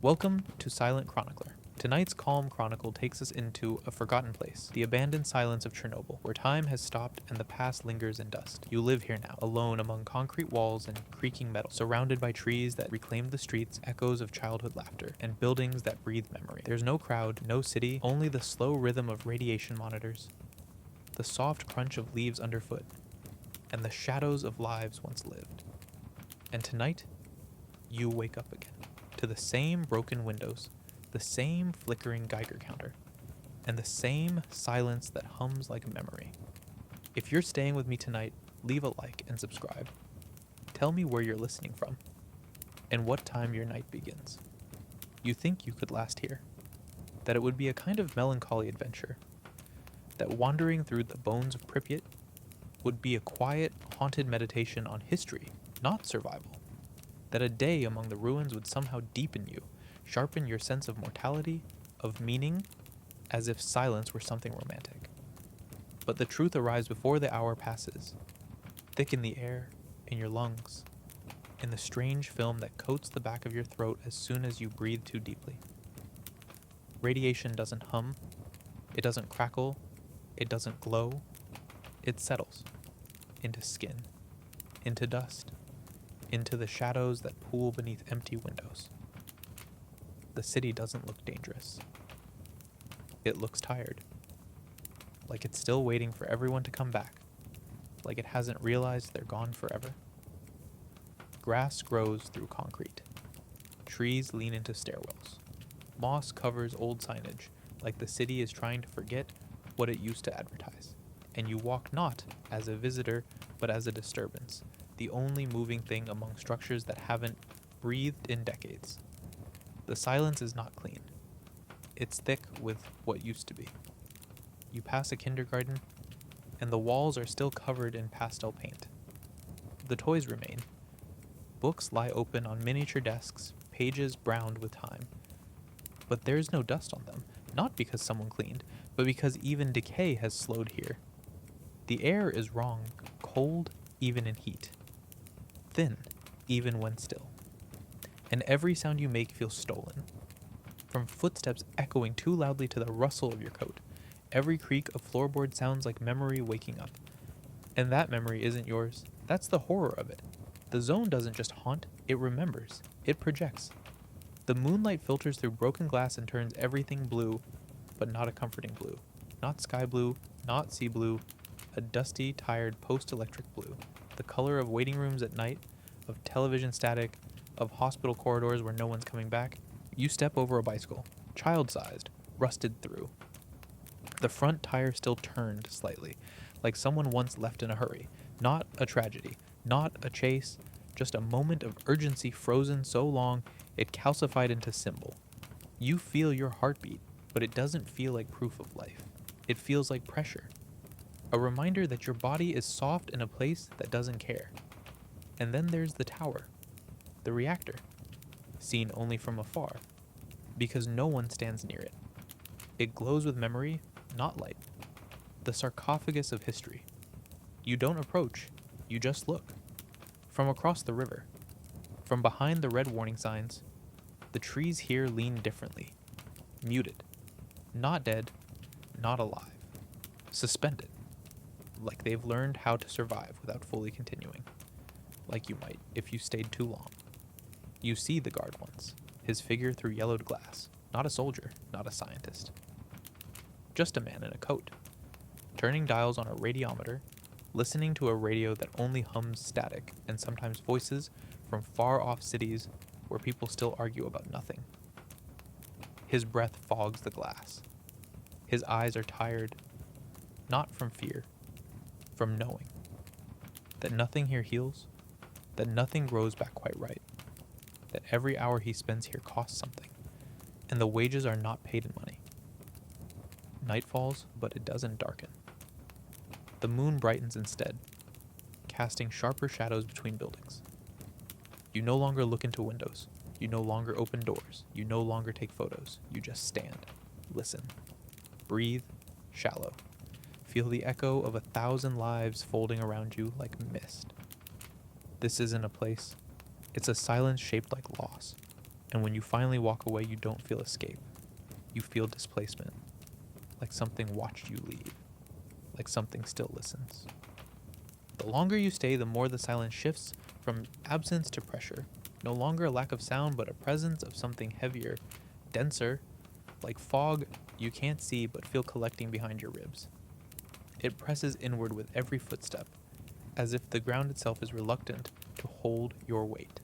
Welcome to Silent Chronicler. Tonight's Calm Chronicle takes us into a forgotten place, the abandoned silence of Chernobyl, where time has stopped and the past lingers in dust. You live here now, alone among concrete walls and creaking metal, surrounded by trees that reclaim the streets, echoes of childhood laughter, and buildings that breathe memory. There's no crowd, no city, only the slow rhythm of radiation monitors, the soft crunch of leaves underfoot, and the shadows of lives once lived. And tonight, you wake up again, to the same broken windows, the same flickering Geiger counter, and the same silence that hums like memory. If you're staying with me tonight, leave a like and subscribe. Tell me where you're listening from, and what time your night begins. You think you could last here, that it would be a kind of melancholy adventure, that wandering through the bones of Pripyat would be a quiet, haunted meditation on history, not survival, that a day among the ruins would somehow deepen you, sharpen your sense of mortality, of meaning, as if silence were something romantic. But the truth arrives before the hour passes, thick in the air, in your lungs, in the strange film that coats the back of your throat as soon as you breathe too deeply. Radiation doesn't hum, it doesn't crackle, it doesn't glow, it settles into skin, into dust, into the shadows that pool beneath empty windows. The city doesn't look dangerous. It looks tired, like it's still waiting for everyone to come back, like it hasn't realized they're gone forever. Grass grows through concrete. Trees lean into stairwells. Moss covers old signage, like the city is trying to forget what it used to advertise. And you walk not as a visitor, but as a disturbance, the only moving thing among structures that haven't breathed in decades. The silence is not clean. It's thick with what used to be. You pass a kindergarten, and the walls are still covered in pastel paint. The toys remain. Books lie open on miniature desks, pages browned with time. But there's no dust on them, not because someone cleaned, but because even decay has slowed here. The air is wrong, cold even in heat, thin even when still. And every sound you make feels stolen. From footsteps echoing too loudly to the rustle of your coat, every creak of floorboard sounds like memory waking up. And that memory isn't yours. That's the horror of it. The zone doesn't just haunt, it remembers. It projects. The moonlight filters through broken glass and turns everything blue, but not a comforting blue. Not sky blue, not sea blue, a dusty, tired post-electric blue. The color of waiting rooms at night, of television static, of hospital corridors where no one's coming back. You step over a bicycle, child-sized, rusted through. The front tire still turned slightly, like someone once left in a hurry. Not a tragedy, not a chase, just a moment of urgency frozen so long it calcified into symbol. You feel your heartbeat, but it doesn't feel like proof of life. It feels like pressure. A reminder that your body is soft in a place that doesn't care. And then there's the tower, the reactor, seen only from afar, because no one stands near it. It glows with memory, not light. The sarcophagus of history. You don't approach, you just look. From across the river, from behind the red warning signs, the trees here lean differently, muted, not dead, not alive, suspended, like they've learned how to survive without fully continuing, like you might if you stayed too long. You see the guard once, his figure through yellowed glass, not a soldier, not a scientist. Just a man in a coat, turning dials on a radiometer, listening to a radio that only hums static and sometimes voices from far-off cities where people still argue about nothing. His breath fogs the glass. His eyes are tired, not from fear, from knowing. That nothing here heals, that nothing grows back quite right, that every hour he spends here costs something, and the wages are not paid in money. Night falls, but it doesn't darken. The moon brightens instead, casting sharper shadows between buildings. You no longer look into windows. You no longer open doors. You no longer take photos. You just stand, listen, breathe, shallow. Feel the echo of 1,000 lives folding around you like mist. This isn't a place. It's a silence shaped like loss. And when you finally walk away, you don't feel escape. You feel displacement, like something watched you leave, like something still listens. The longer you stay, the more the silence shifts from absence to pressure. No longer a lack of sound, but a presence of something heavier, denser, like fog you can't see but feel collecting behind your ribs. It presses inward with every footstep, as if the ground itself is reluctant to hold your weight.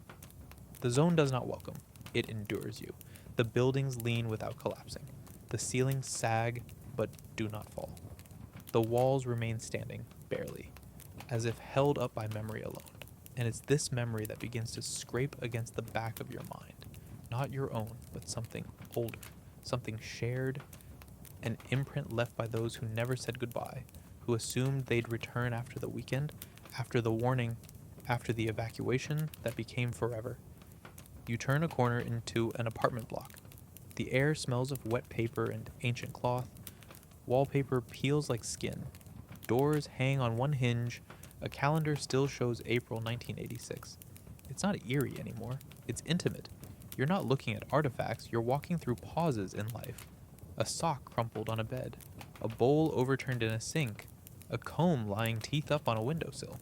The zone does not welcome, it endures you. The buildings lean without collapsing. The ceilings sag but do not fall. The walls remain standing, barely, as if held up by memory alone. And it's this memory that begins to scrape against the back of your mind. Not your own, but something older, something shared, an imprint left by those who never said goodbye, who assumed they'd return after the weekend, after the warning, after the evacuation that became forever. You turn a corner into an apartment block. The air smells of wet paper and ancient cloth. Wallpaper peels like skin. Doors hang on one hinge. A calendar still shows April 1986. It's not eerie anymore. It's intimate. You're not looking at artifacts. You're walking through pauses in life. A sock crumpled on a bed. A bowl overturned in a sink. A comb lying teeth up on a windowsill.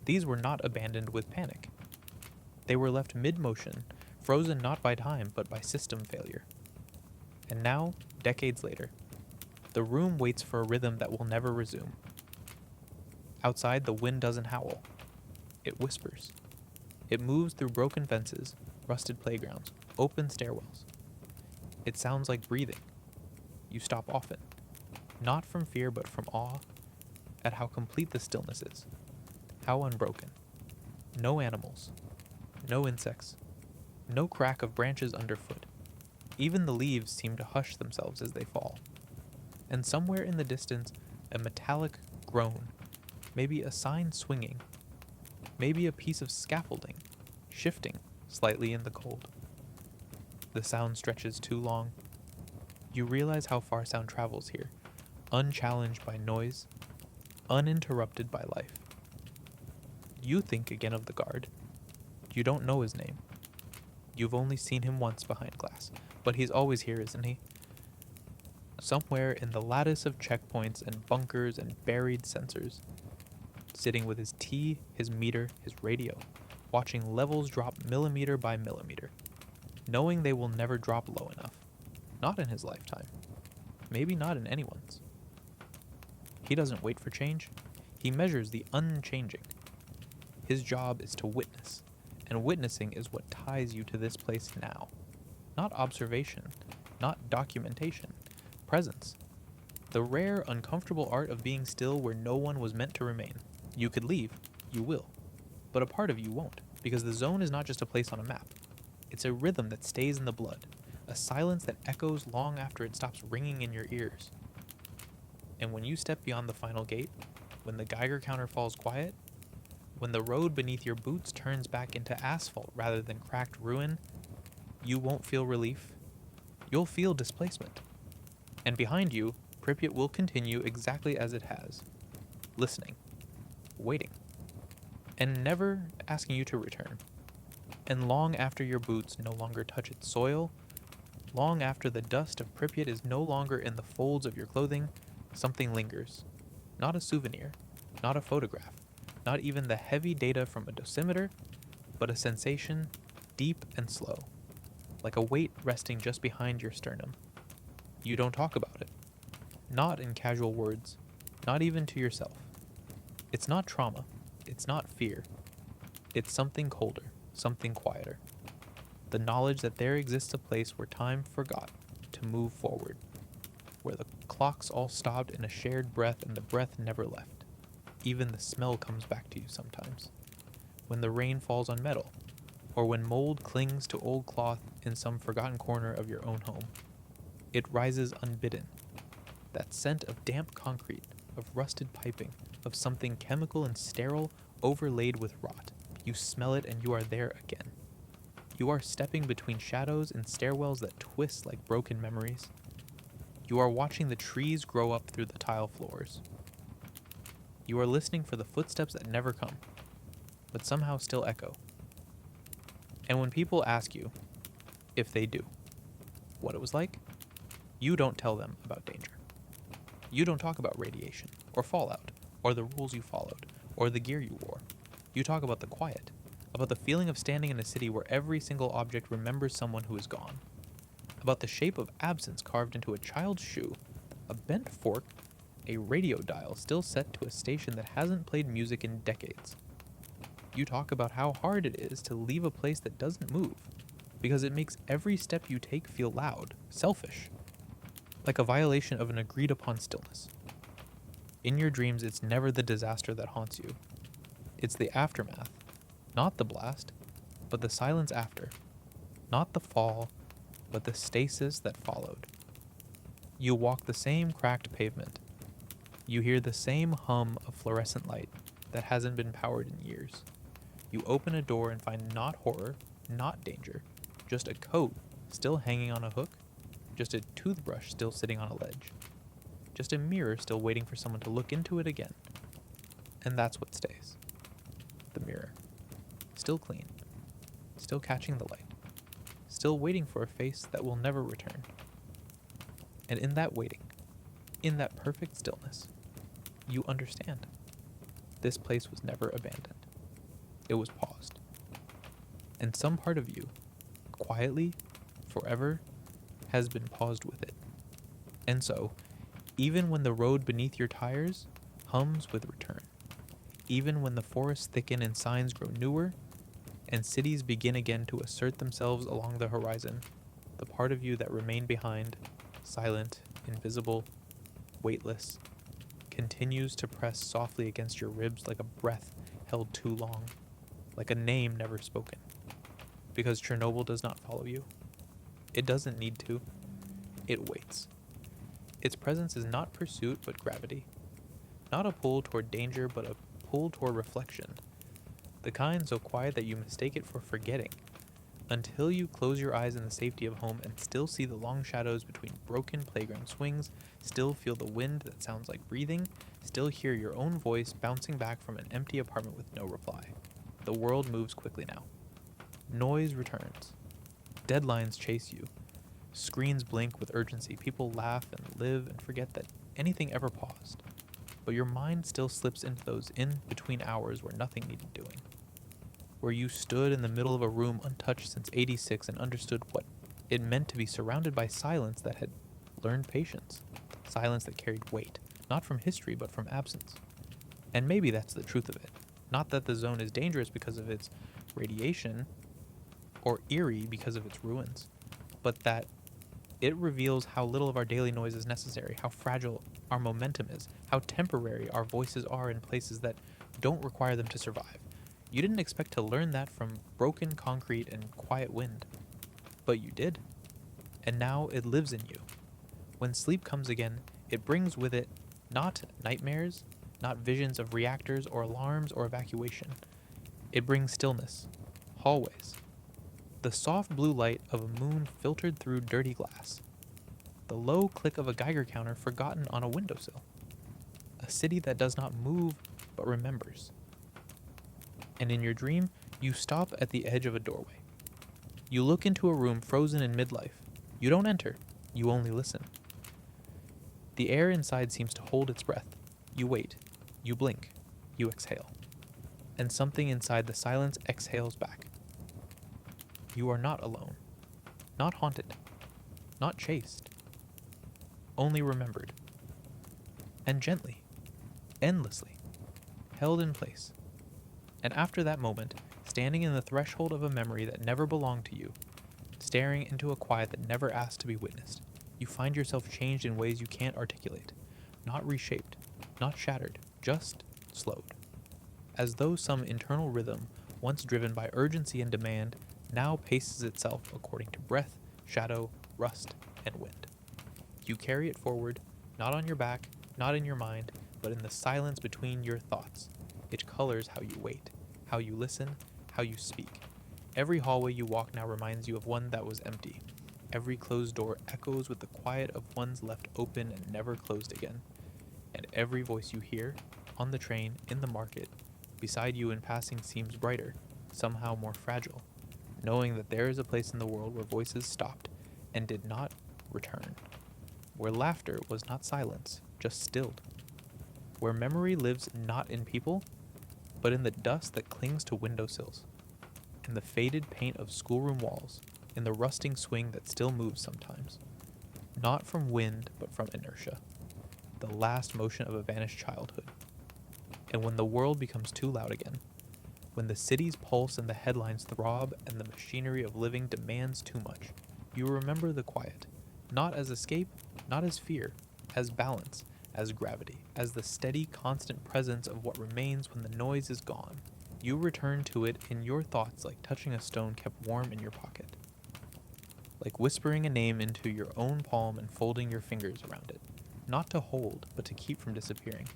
These were not abandoned with panic. They were left mid-motion, frozen not by time, but by system failure. And now, decades later, the room waits for a rhythm that will never resume. Outside, the wind doesn't howl. It whispers. It moves through broken fences, rusted playgrounds, open stairwells. It sounds like breathing. You stop often, not from fear but from awe at how complete the stillness is, how unbroken. No animals, no insects, no crack of branches underfoot. Even the leaves seem to hush themselves as they fall. And somewhere in the distance, a metallic groan, maybe a sign swinging, maybe a piece of scaffolding, shifting slightly in the cold. The sound stretches too long. You realize how far sound travels here, unchallenged by noise, uninterrupted by life. You think again of the guard. You don't know his name. You've only seen him once behind glass, but he's always here, isn't he? Somewhere in the lattice of checkpoints and bunkers and buried sensors, sitting with his tea, his meter, his radio, watching levels drop millimeter by millimeter, knowing they will never drop low enough. Not in his lifetime. Maybe not in anyone's. He doesn't wait for change. He measures the unchanging. His job is to witness, and witnessing is what ties you to this place now. Not observation, not documentation, presence. The rare, uncomfortable art of being still where no one was meant to remain. You could leave, you will, but a part of you won't, because the zone is not just a place on a map. It's a rhythm that stays in the blood, a silence that echoes long after it stops ringing in your ears. And when you step beyond the final gate, when the Geiger counter falls quiet, when the road beneath your boots turns back into asphalt rather than cracked ruin, you won't feel relief. You'll feel displacement. And behind you, Pripyat will continue exactly as it has, listening, waiting, and never asking you to return. And long after your boots no longer touch its soil, long after the dust of Pripyat is no longer in the folds of your clothing, something lingers. Not a souvenir, not a photograph, not even the heavy data from a dosimeter, but a sensation, deep and slow, like a weight resting just behind your sternum. You don't talk about it. Not in casual words, not even to yourself. It's not trauma. It's not fear. It's something colder, something quieter. The knowledge that there exists a place where time forgot to move forward, where the clocks all stopped in a shared breath and the breath never left. Even the smell comes back to you sometimes. When the rain falls on metal, or when mold clings to old cloth in some forgotten corner of your own home. It rises unbidden. That scent of damp concrete, of rusted piping, of something chemical and sterile overlaid with rot. You smell it and you are there again. You are stepping between shadows and stairwells that twist like broken memories. You are watching the trees grow up through the tile floors. You are listening for the footsteps that never come, but somehow still echo. And when people ask you, if they do, what it was like, you don't tell them about danger. You don't talk about radiation, or fallout, or the rules you followed, or the gear you wore. You talk about the quiet, about the feeling of standing in a city where every single object remembers someone who is gone, about the shape of absence carved into a child's shoe, a bent fork, a radio dial still set to a station that hasn't played music in decades. You talk about how hard it is to leave a place that doesn't move, because it makes every step you take feel loud, selfish, like a violation of an agreed upon stillness. In your dreams, it's never the disaster that haunts you. It's the aftermath, not the blast, but the silence after, not the fall, but the stasis that followed. You walk the same cracked pavement. You hear the same hum of fluorescent light that hasn't been powered in years. You open a door and find not horror, not danger, just a coat still hanging on a hook, just a toothbrush still sitting on a ledge, just a mirror still waiting for someone to look into it again. And that's what stays. The mirror. Still clean. Still catching the light. Still waiting for a face that will never return. And in that waiting, in that perfect stillness, you understand. This place was never abandoned. It was paused. And some part of you, quietly, forever, has been paused with it. And so, even when the road beneath your tires hums with return, even when the forests thicken and signs grow newer, and cities begin again to assert themselves along the horizon, the part of you that remained behind, silent, invisible, weightless, continues to press softly against your ribs like a breath held too long, like a name never spoken. Because Chernobyl does not follow you. It doesn't need to. It waits. Its presence is not pursuit but gravity. Not a pull toward danger but a pull toward reflection. The kind so quiet that you mistake it for forgetting, until you close your eyes in the safety of home and still see the long shadows between broken playground swings, still feel the wind that sounds like breathing, still hear your own voice bouncing back from an empty apartment with no reply. The world moves quickly now. Noise returns. Deadlines chase you. Screens blink with urgency. People laugh and live and forget that anything ever paused. But your mind still slips into those in-between hours where nothing needed doing. Where you stood in the middle of a room untouched since '86 and understood what it meant to be surrounded by silence that had learned patience. Silence that carried weight, not from history but from absence. And maybe that's the truth of it. Not that the zone is dangerous because of its radiation, or eerie because of its ruins, but that it reveals how little of our daily noise is necessary, how fragile our momentum is, how temporary our voices are in places that don't require them to survive. You didn't expect to learn that from broken concrete and quiet wind, but you did. And now it lives in you. When sleep comes again, it brings with it not nightmares, not visions of reactors or alarms or evacuation. It brings stillness, hallways, the soft blue light of a moon filtered through dirty glass, the low click of a Geiger counter forgotten on a windowsill, a city that does not move but remembers. And in your dream, you stop at the edge of a doorway. You look into a room frozen in midlife. You don't enter, you only listen. The air inside seems to hold its breath. You wait, you blink, you exhale. And something inside the silence exhales back. You are not alone, not haunted, not chased, only remembered. And gently, endlessly, held in place. And after that moment, standing in the threshold of a memory that never belonged to you, staring into a quiet that never asked to be witnessed, you find yourself changed in ways you can't articulate, not reshaped, not shattered, just slowed. As though some internal rhythm, once driven by urgency and demand, now paces itself according to breath, shadow, rust, and wind. You carry it forward, not on your back, not in your mind, but in the silence between your thoughts. It colors how you wait, how you listen, how you speak. Every hallway you walk now reminds you of one that was empty. Every closed door echoes with the quiet of ones left open and never closed again. And every voice you hear, on the train, in the market, beside you in passing seems brighter, somehow more fragile, knowing that there is a place in the world where voices stopped and did not return, where laughter was not silence, just stilled, where memory lives not in people, but in the dust that clings to windowsills, in the faded paint of schoolroom walls, in the rusting swing that still moves sometimes, not from wind, but from inertia, the last motion of a vanished childhood. And when the world becomes too loud again, when the cities pulse and the headlines throb and the machinery of living demands too much, you remember the quiet, not as escape, not as fear, as balance, as gravity, as the steady, constant presence of what remains when the noise is gone. You return to it in your thoughts like touching a stone kept warm in your pocket, like whispering a name into your own palm and folding your fingers around it, not to hold, but to keep from disappearing.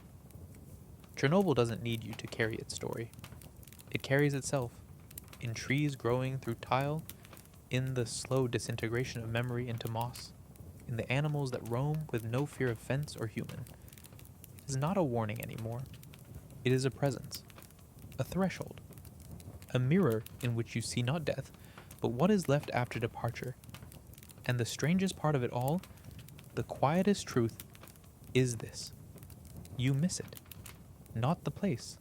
Chernobyl doesn't need you to carry its story. It carries itself, in trees growing through tile, in the slow disintegration of memory into moss, in the animals that roam with no fear of fence or human. It is not a warning anymore. It is a presence, a threshold, a mirror in which you see not death, but what is left after departure. And the strangest part of it all, the quietest truth, is this. You miss it. Not the place,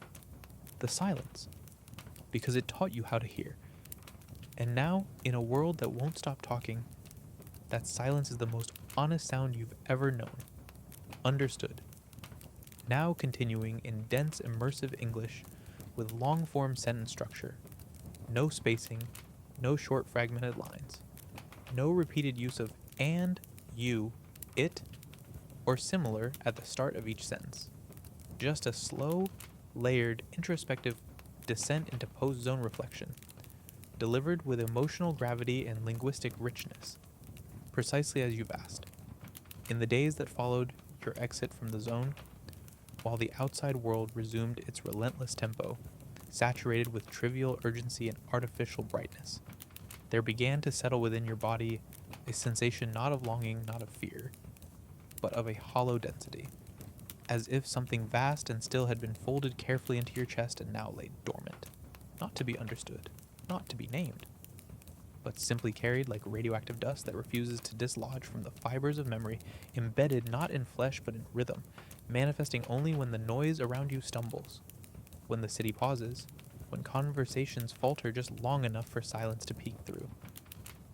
the silence, because it taught you how to hear. And now, in a world that won't stop talking, that silence is the most honest sound you've ever known. Understood. Now continuing in dense, immersive English with long-form sentence structure. No spacing, no short fragmented lines. No repeated use of and, you, it, or similar at the start of each sentence. Just a slow, layered, introspective descent into post-zone reflection, delivered with emotional gravity and linguistic richness, precisely as you've asked. In the days that followed your exit from the zone, while the outside world resumed its relentless tempo, saturated with trivial urgency and artificial brightness, there began to settle within your body a sensation not of longing, not of fear, but of a hollow density, as if something vast and still had been folded carefully into your chest and now lay dormant, not to be understood, not to be named, but simply carried like radioactive dust that refuses to dislodge from the fibers of memory, embedded not in flesh but in rhythm, manifesting only when the noise around you stumbles, when the city pauses, when conversations falter just long enough for silence to peek through.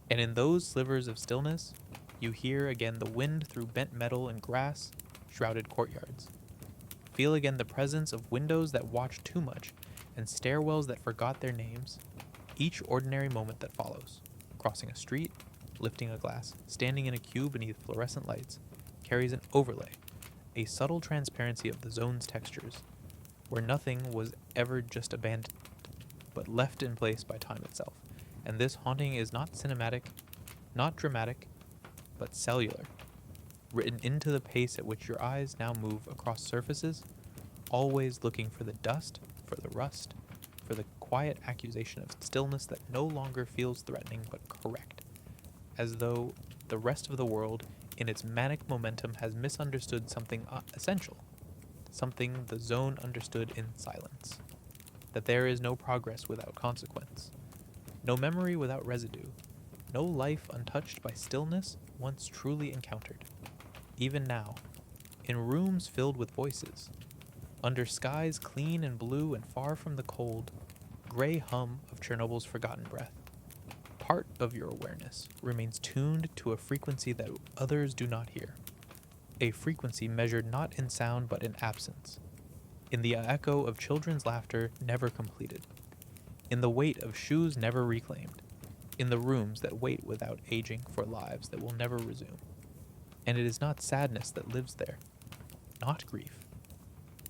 And in those slivers of stillness, you hear again the wind through bent metal and grass-shrouded courtyards. Feel again the presence of windows that watch too much and stairwells that forgot their names. Each ordinary moment that follows, crossing a street, lifting a glass, standing in a queue beneath fluorescent lights, carries an overlay, a subtle transparency of the zone's textures, where nothing was ever just abandoned, but left in place by time itself. And this haunting is not cinematic, not dramatic, but cellular, written into the pace at which your eyes now move across surfaces, always looking for the dust, for the rust, for the quiet accusation of stillness that no longer feels threatening but correct, as though the rest of the world, in its manic momentum, has misunderstood something essential, something the zone understood in silence, that there is no progress without consequence, no memory without residue, no life untouched by stillness once truly encountered. Even now, in rooms filled with voices, under skies clean and blue and far from the cold, gray hum of Chernobyl's forgotten breath, part of your awareness remains tuned to a frequency that others do not hear, a frequency measured not in sound but in absence, in the echo of children's laughter never completed, in the weight of shoes never reclaimed, in the rooms that wait without aging for lives that will never resume. And it is not sadness that lives there, not grief,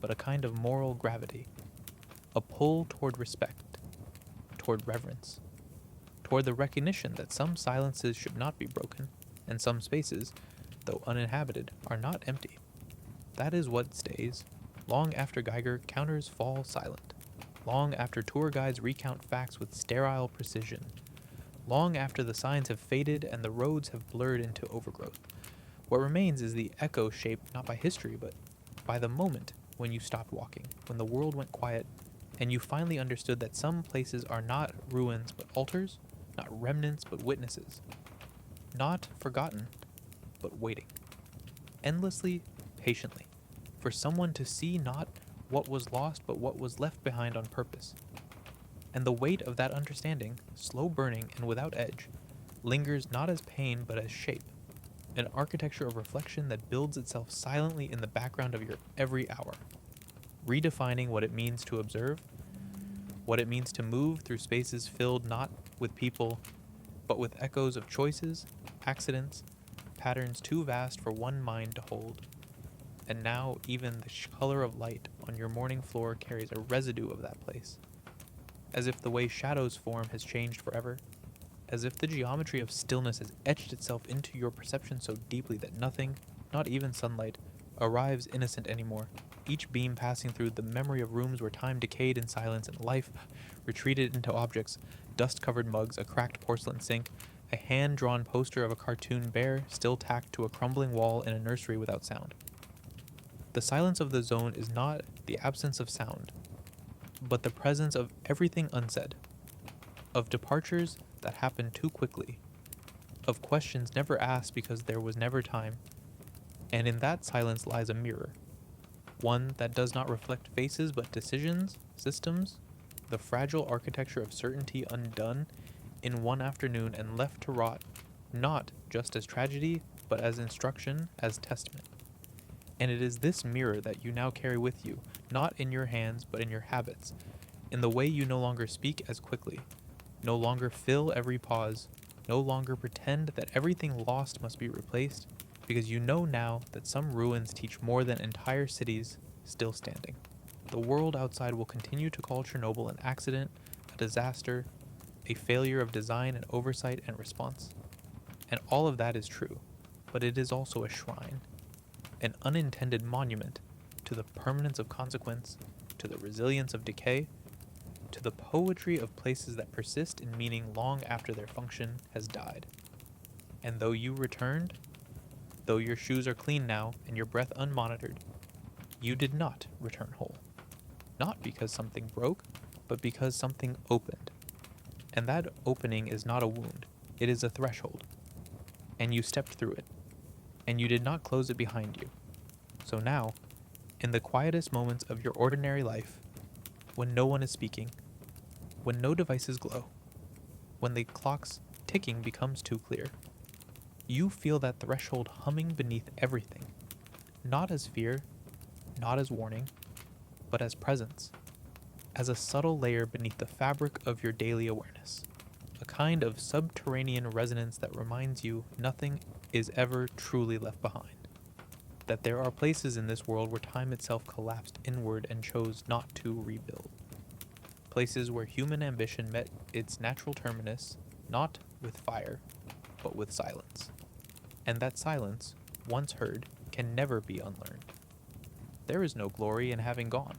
but a kind of moral gravity, a pull toward respect, toward reverence, toward the recognition that some silences should not be broken, and some spaces, though uninhabited, are not empty. That is what stays, long after Geiger counters fall silent, long after tour guides recount facts with sterile precision, long after the signs have faded and the roads have blurred into overgrowth. What remains is the echo shaped not by history, but by the moment when you stopped walking, when the world went quiet, and you finally understood that some places are not ruins but altars, not remnants but witnesses, not forgotten but waiting, endlessly, patiently, for someone to see not what was lost but what was left behind on purpose. And the weight of that understanding, slow burning and without edge, lingers not as pain but as shape, an architecture of reflection that builds itself silently in the background of your every hour, redefining what it means to observe, what it means to move through spaces filled not with people, but with echoes of choices, accidents, patterns too vast for one mind to hold. And now even the color of light on your morning floor carries a residue of that place, as if the way shadows form has changed forever, as if the geometry of stillness has etched itself into your perception so deeply that nothing, not even sunlight, arrives innocent anymore, each beam passing through the memory of rooms where time decayed in silence and life retreated into objects, dust-covered mugs, a cracked porcelain sink, a hand-drawn poster of a cartoon bear still tacked to a crumbling wall in a nursery without sound. The silence of the zone is not the absence of sound, but the presence of everything unsaid, of departures that happen too quickly, of questions never asked because there was never time, and in that silence lies a mirror, one that does not reflect faces but decisions, systems, the fragile architecture of certainty undone in one afternoon and left to rot, not just as tragedy, but as instruction, as testament. And it is this mirror that you now carry with you, not in your hands, but in your habits, in the way you no longer speak as quickly, no longer fill every pause, no longer pretend that everything lost must be replaced, because you know now that some ruins teach more than entire cities still standing. The world outside will continue to call Chernobyl an accident, a disaster, a failure of design and oversight and response. And all of that is true, but it is also a shrine, an unintended monument to the permanence of consequence, to the resilience of decay, to the poetry of places that persist in meaning long after their function has died. And though you returned, though your shoes are clean now and your breath unmonitored, you did not return whole. Not because something broke, but because something opened. And that opening is not a wound, it is a threshold. And you stepped through it, and you did not close it behind you. So now, in the quietest moments of your ordinary life, when no one is speaking, when no devices glow, when the clock's ticking becomes too clear, you feel that threshold humming beneath everything, not as fear, not as warning, but as presence, as a subtle layer beneath the fabric of your daily awareness, a kind of subterranean resonance that reminds you nothing is ever truly left behind, that there are places in this world where time itself collapsed inward and chose not to rebuild, places where human ambition met its natural terminus, not with fire, but with silence. And that silence, once heard, can never be unlearned. There is no glory in having gone.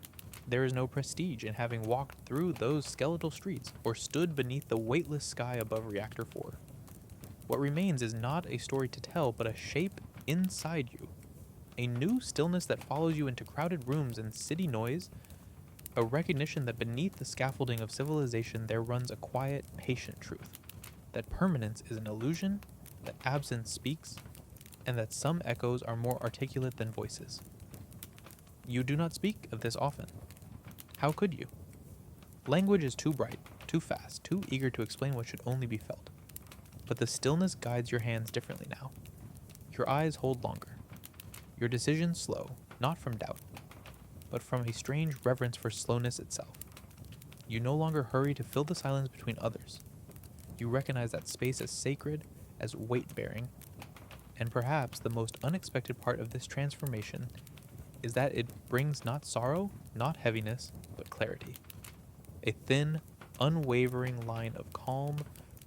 There is no prestige in having walked through those skeletal streets or stood beneath the weightless sky above Reactor 4. What remains is not a story to tell, but a shape inside you, a new stillness that follows you into crowded rooms and city noise, a recognition that beneath the scaffolding of civilization there runs a quiet, patient truth, that permanence is an illusion, that absence speaks, and that some echoes are more articulate than voices. You do not speak of this often. How could you? Language is too bright, too fast, too eager to explain what should only be felt. But the stillness guides your hands differently now. Your eyes hold longer. Your decisions slow, not from doubt, but from a strange reverence for slowness itself. You no longer hurry to fill the silence between others. You recognize that space as sacred, as weight-bearing, and perhaps the most unexpected part of this transformation is that it brings not sorrow, not heaviness, but clarity. A thin, unwavering line of calm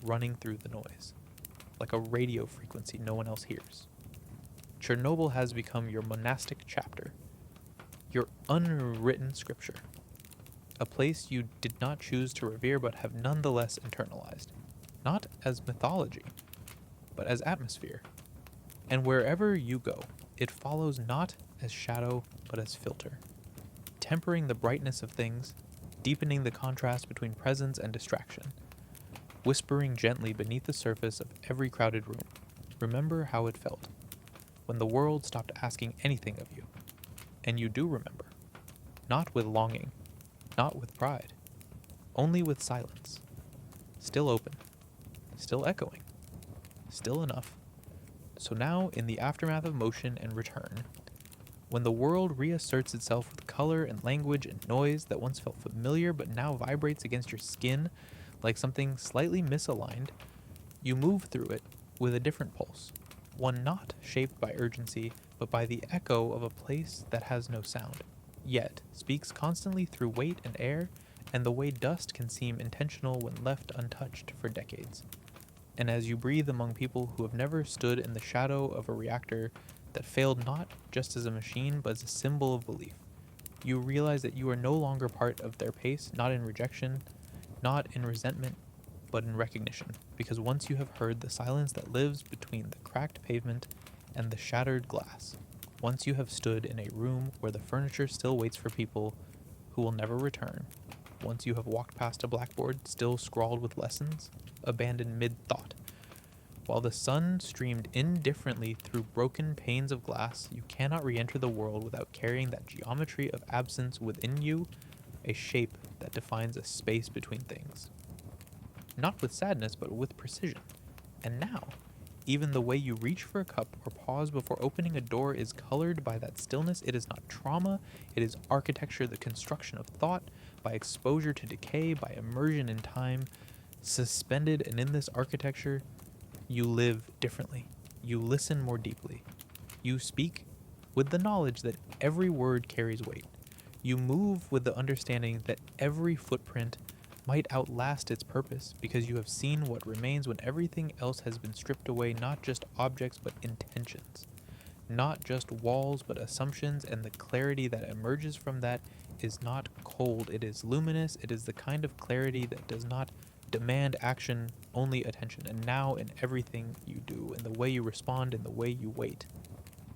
running through the noise, like a radio frequency no one else hears. Chernobyl has become your monastic chapter, your unwritten scripture, a place you did not choose to revere but have nonetheless internalized, not as mythology, but as atmosphere. And wherever you go, it follows not as shadow but as filter, tempering the brightness of things, deepening the contrast between presence and distraction, whispering gently beneath the surface of every crowded room. Remember how it felt when the world stopped asking anything of you. And you do remember. Not with longing, not with pride, only with silence. Still open, still echoing, still enough. So now, in the aftermath of motion and return, when the world reasserts itself with color and language and noise that once felt familiar but now vibrates against your skin like something slightly misaligned, you move through it with a different pulse, one not shaped by urgency, but by the echo of a place that has no sound, yet speaks constantly through weight and air, and the way dust can seem intentional when left untouched for decades. And as you breathe among people who have never stood in the shadow of a reactor that failed not just as a machine, but as a symbol of belief, you realize that you are no longer part of their pace, not in rejection, not in resentment, but in recognition. Because once you have heard the silence that lives between the cracked pavement and the shattered glass, once you have stood in a room where the furniture still waits for people who will never return, once you have walked past a blackboard still scrawled with lessons, abandoned mid-thought, while the sun streamed indifferently through broken panes of glass, you cannot re-enter the world without carrying that geometry of absence within you, a shape that defines a space between things. Not with sadness, but with precision. And now, even the way you reach for a cup or pause before opening a door is colored by that stillness. It is not trauma, it is architecture, the construction of thought, by exposure to decay, by immersion in time, suspended, and in this architecture, you live differently. You listen more deeply. You speak with the knowledge that every word carries weight. You move with the understanding that every footprint might outlast its purpose because you have seen what remains when everything else has been stripped away, not just objects but intentions. Not just walls but assumptions, and the clarity that emerges from that is not cold, it is luminous, it is the kind of clarity that does not demand action, only attention. And now in everything you do, in the way you respond, in the way you wait,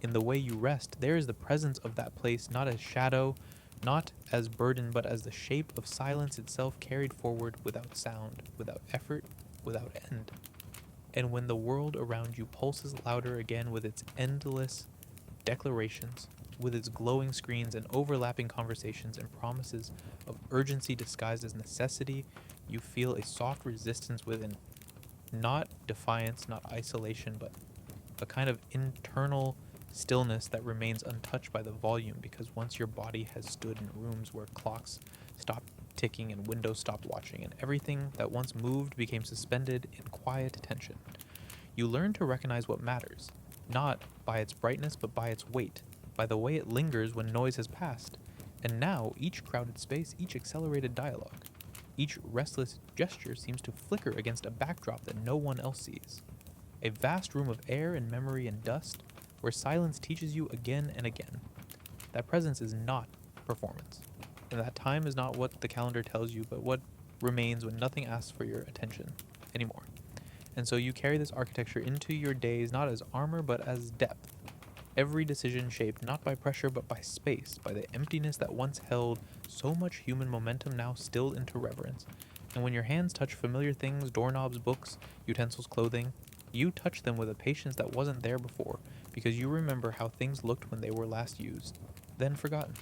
in the way you rest, there is the presence of that place, not as shadow, not as burden, but as the shape of silence itself carried forward without sound, without effort, without end. And when the world around you pulses louder again with its endless declarations, with its glowing screens and overlapping conversations and promises of urgency disguised as necessity, you feel a soft resistance within, not defiance, not isolation, but a kind of internal stillness that remains untouched by the volume, because once your body has stood in rooms where clocks stopped ticking and windows stopped watching and everything that once moved became suspended in quiet attention, you learn to recognize what matters, not by its brightness but by its weight, by the way it lingers when noise has passed. And now each crowded space, each accelerated dialogue, each restless gesture seems to flicker against a backdrop that no one else sees. A vast room of air and memory and dust, where silence teaches you again and again that presence is not performance, and that time is not what the calendar tells you, but what remains when nothing asks for your attention anymore. And so you carry this architecture into your days not as armor but as depth. Every decision shaped not by pressure but by space, by the emptiness that once held so much human momentum now stilled into reverence. And when your hands touch familiar things, doorknobs, books, utensils, clothing, you touch them with a patience that wasn't there before, because you remember how things looked when they were last used, then forgotten.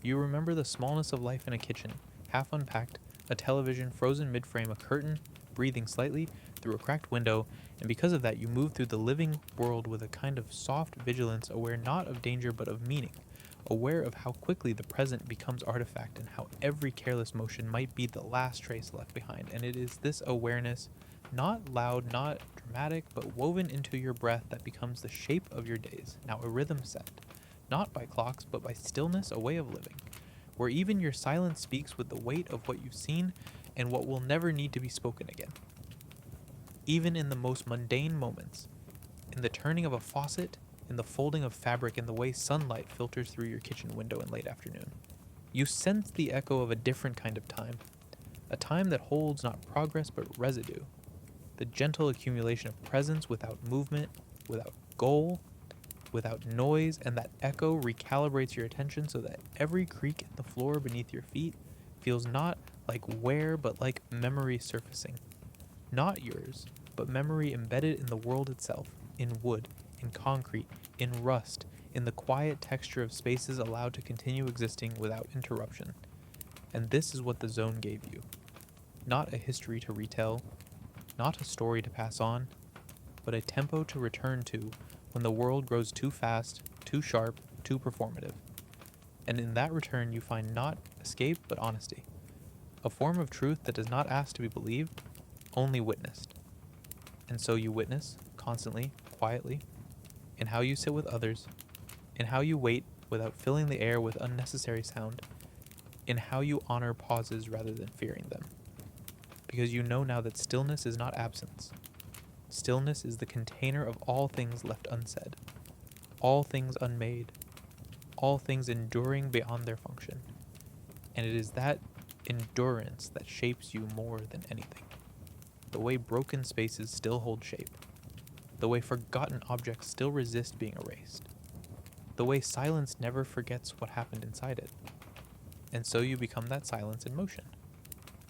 You remember the smallness of life in a kitchen, half unpacked, a television frozen mid-frame, a curtain breathing slightly through a cracked window, and because of that you move through the living world with a kind of soft vigilance, aware not of danger but of meaning, aware of how quickly the present becomes artifact and how every careless motion might be the last trace left behind. And it is this awareness, not loud, not dramatic, but woven into your breath, that becomes the shape of your days, now a rhythm set, not by clocks but by stillness, a way of living, where even your silence speaks with the weight of what you've seen and what will never need to be spoken again. Even in the most mundane moments, in the turning of a faucet, in the folding of fabric, in the way sunlight filters through your kitchen window in late afternoon, you sense the echo of a different kind of time, a time that holds not progress but residue, the gentle accumulation of presence without movement, without goal, without noise, and that echo recalibrates your attention so that every creak in the floor beneath your feet feels not like wear but like memory surfacing. Not yours, but memory embedded in the world itself, in wood, in concrete, in rust, in the quiet texture of spaces allowed to continue existing without interruption. And this is what the zone gave you. Not a history to retell, not a story to pass on, but a tempo to return to when the world grows too fast, too sharp, too performative. And in that return you find not escape but honesty, a form of truth that does not ask to be believed, only witnessed. And so you witness, constantly, quietly, in how you sit with others, in how you wait without filling the air with unnecessary sound, in how you honor pauses rather than fearing them. Because you know now that stillness is not absence. Stillness is the container of all things left unsaid, all things unmade, all things enduring beyond their function. And it is that endurance that shapes you more than anything. The way broken spaces still hold shape. The way forgotten objects still resist being erased. The way silence never forgets what happened inside it. And so you become that silence in motion.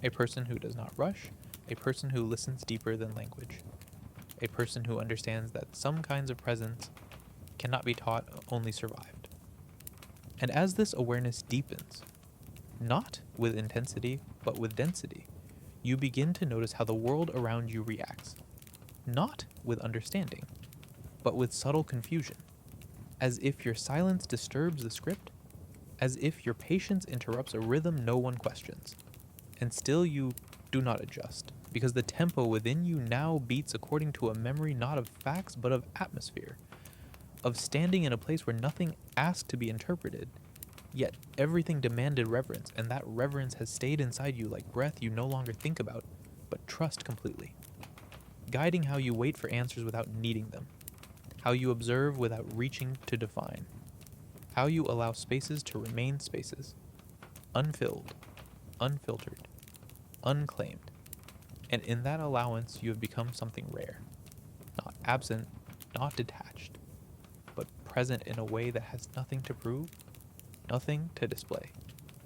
A person who does not rush, a person who listens deeper than language. A person who understands that some kinds of presence cannot be taught, only survived. And as this awareness deepens, not with intensity, but with density, you begin to notice how the world around you reacts, not with understanding, but with subtle confusion, as if your silence disturbs the script, as if your patience interrupts a rhythm no one questions, and still you do not adjust, because the tempo within you now beats according to a memory not of facts but of atmosphere, of standing in a place where nothing asked to be interpreted, yet everything demanded reverence, and that reverence has stayed inside you like breath you no longer think about, but trust completely, guiding how you wait for answers without needing them, how you observe without reaching to define, how you allow spaces to remain spaces, unfilled, unfiltered, unclaimed, and in that allowance you have become something rare, not absent, not detached, but present in a way that has nothing to prove, nothing to display,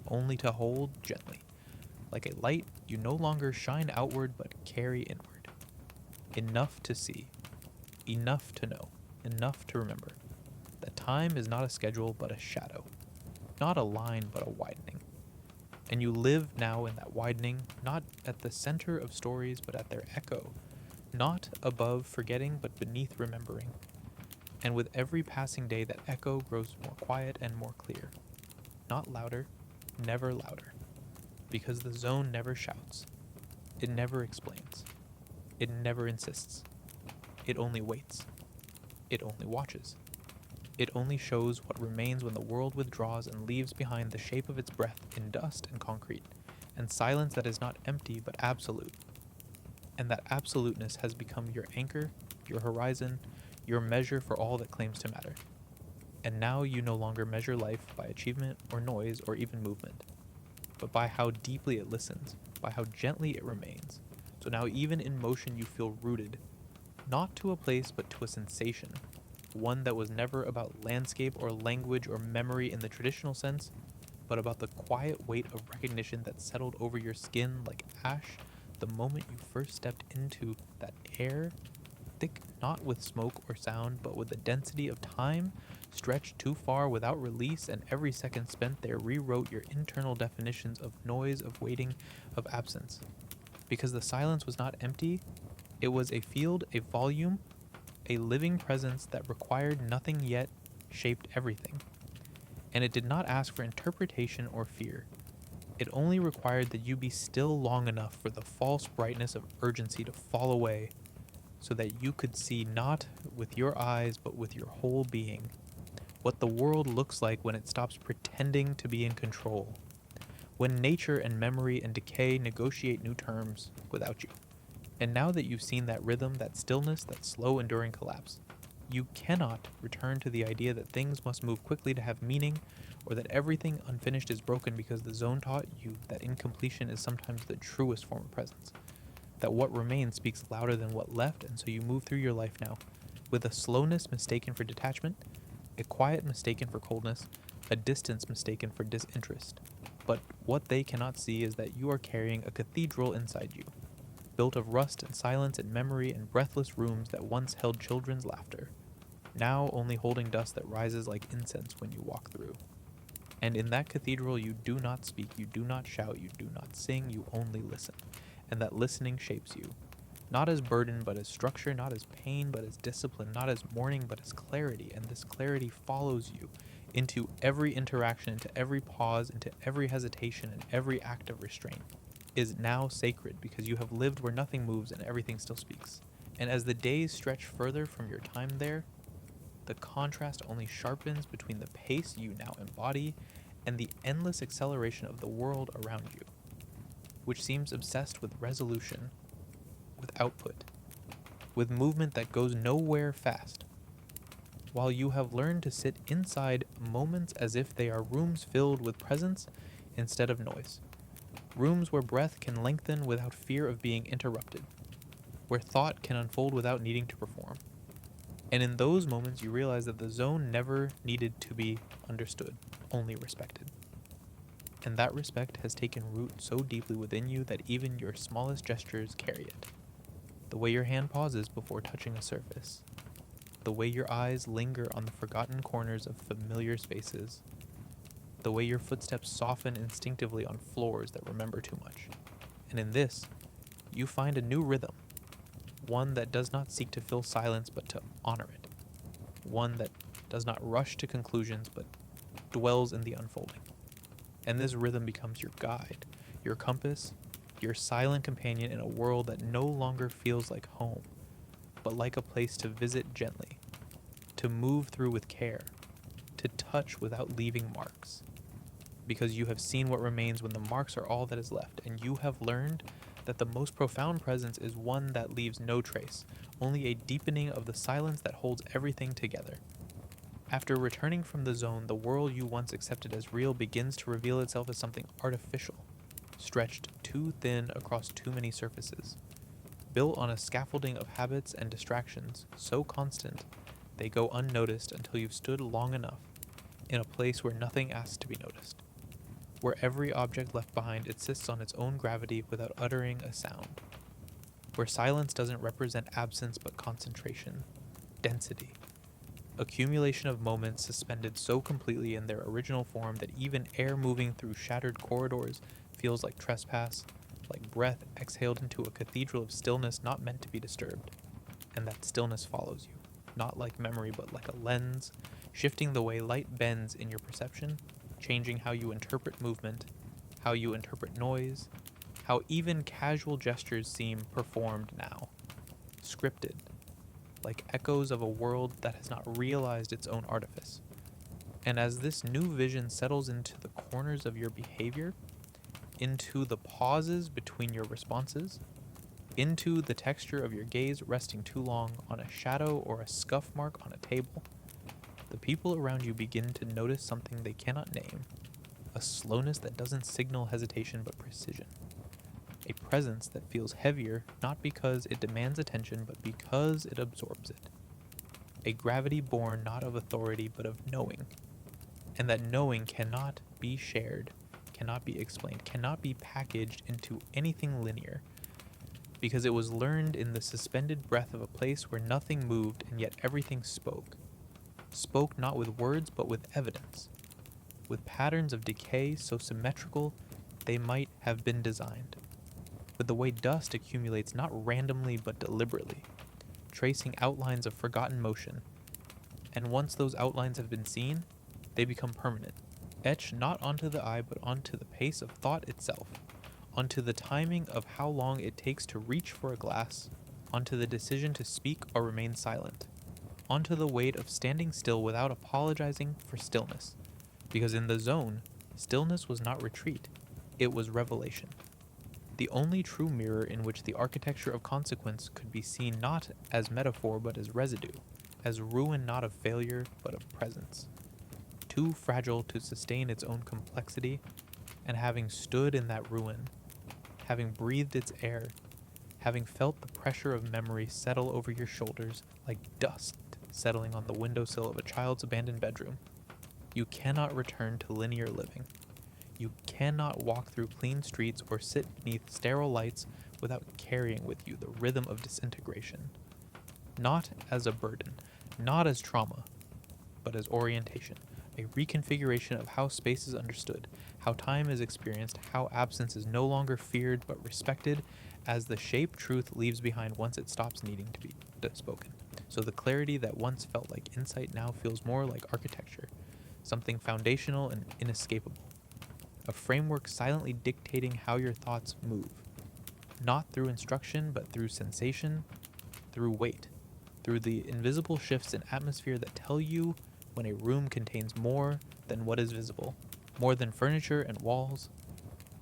only to hold gently, like a light you no longer shine outward but carry inward. Enough to see, enough to know, enough to remember that time is not a schedule but a shadow, not a line but a widening. And you live now in that widening, not at the center of stories but at their echo, not above forgetting but beneath remembering. And with every passing day that echo grows more quiet and more clear, not louder, never louder, because the zone never shouts, it never explains, it never insists, it only waits, it only watches, it only shows what remains when the world withdraws and leaves behind the shape of its breath in dust and concrete, and silence that is not empty but absolute. And that absoluteness has become your anchor, your horizon, your measure for all that claims to matter. And now you no longer measure life by achievement or noise or even movement, but by how deeply it listens, by how gently it remains. So now even in motion you feel rooted, not to a place but to a sensation, one that was never about landscape or language or memory in the traditional sense, but about the quiet weight of recognition that settled over your skin like ash the moment you first stepped into that air, thick not with smoke or sound, but with the density of time, stretched too far without release, and every second spent there rewrote your internal definitions of noise, of waiting, of absence. Because the silence was not empty, it was a field, a volume, a living presence that required nothing yet shaped everything. And it did not ask for interpretation or fear. It only required that you be still long enough for the false brightness of urgency to fall away, so that you could see not with your eyes but with your whole being, what the world looks like when it stops pretending to be in control, when nature and memory and decay negotiate new terms without you. And now that you've seen that rhythm, that stillness, that slow enduring collapse, you cannot return to the idea that things must move quickly to have meaning, or that everything unfinished is broken, because the zone taught you that incompletion is sometimes the truest form of presence, that what remains speaks louder than what left, and so you move through your life now with a slowness mistaken for detachment, a quiet mistaken for coldness, a distance mistaken for disinterest. But what they cannot see is that you are carrying a cathedral inside you, built of rust and silence and memory and breathless rooms that once held children's laughter, now only holding dust that rises like incense when you walk through. And in that cathedral you do not speak, you do not shout, you do not sing, you only listen. And that listening shapes you, not as burden but as structure, not as pain but as discipline, not as mourning but as clarity. And this clarity follows you into every interaction, into every pause, into every hesitation, and every act of restraint is now sacred because you have lived where nothing moves and everything still speaks. And as the days stretch further from your time there, the contrast only sharpens between the pace you now embody and the endless acceleration of the world around you, which seems obsessed with resolution, with output, with movement that goes nowhere fast, while you have learned to sit inside moments as if they are rooms filled with presence instead of noise, rooms where breath can lengthen without fear of being interrupted, where thought can unfold without needing to perform. And in those moments you realize that the zone never needed to be understood, only respected. And that respect has taken root so deeply within you that even your smallest gestures carry it. The way your hand pauses before touching a surface, the way your eyes linger on the forgotten corners of familiar spaces, the way your footsteps soften instinctively on floors that remember too much. And in this, you find a new rhythm, one that does not seek to fill silence but to honor it, one that does not rush to conclusions but dwells in the unfolding. And this rhythm becomes your guide, your compass, your silent companion in a world that no longer feels like home, but like a place to visit gently, to move through with care, to touch without leaving marks. Because you have seen what remains when the marks are all that is left, and you have learned that the most profound presence is one that leaves no trace, only a deepening of the silence that holds everything together. After returning from the zone, the world you once accepted as real begins to reveal itself as something artificial, stretched too thin across too many surfaces, built on a scaffolding of habits and distractions so constant they go unnoticed until you've stood long enough in a place where nothing asks to be noticed, where every object left behind insists on its own gravity without uttering a sound, where silence doesn't represent absence but concentration, density, accumulation of moments suspended so completely in their original form that even air moving through shattered corridors feels like trespass, like breath exhaled into a cathedral of stillness not meant to be disturbed. And that stillness follows you, not like memory but like a lens, shifting the way light bends in your perception, changing how you interpret movement, how you interpret noise, how even casual gestures seem performed now, scripted, like echoes of a world that has not realized its own artifice. And as this new vision settles into the corners of your behavior, into the pauses between your responses, into the texture of your gaze resting too long on a shadow or a scuff mark on a table, the people around you begin to notice something they cannot name, a slowness that doesn't signal hesitation but precision. A presence that feels heavier not because it demands attention but because it absorbs it. A gravity born not of authority but of knowing. And that knowing cannot be shared, cannot be explained, cannot be packaged into anything linear, because it was learned in the suspended breath of a place where nothing moved and yet everything spoke. Spoke not with words but with evidence, with patterns of decay so symmetrical they might have been designed, with the way dust accumulates not randomly but deliberately, tracing outlines of forgotten motion, and once those outlines have been seen, they become permanent, etched not onto the eye but onto the pace of thought itself, onto the timing of how long it takes to reach for a glass, onto the decision to speak or remain silent, onto the weight of standing still without apologizing for stillness, because in the zone, stillness was not retreat, it was revelation. The only true mirror in which the architecture of consequence could be seen not as metaphor but as residue, as ruin not of failure but of presence. Too fragile to sustain its own complexity, and having stood in that ruin, having breathed its air, having felt the pressure of memory settle over your shoulders like dust settling on the windowsill of a child's abandoned bedroom, you cannot return to linear living. You cannot walk through clean streets or sit beneath sterile lights without carrying with you the rhythm of disintegration. Not as a burden, not as trauma, but as orientation, a reconfiguration of how space is understood, how time is experienced, how absence is no longer feared but respected, as the shape truth leaves behind once it stops needing to be spoken. So the clarity that once felt like insight now feels more like architecture, something foundational and inescapable, a framework silently dictating how your thoughts move, not through instruction but through sensation, through weight, through the invisible shifts in atmosphere that tell you when a room contains more than what is visible, more than furniture and walls,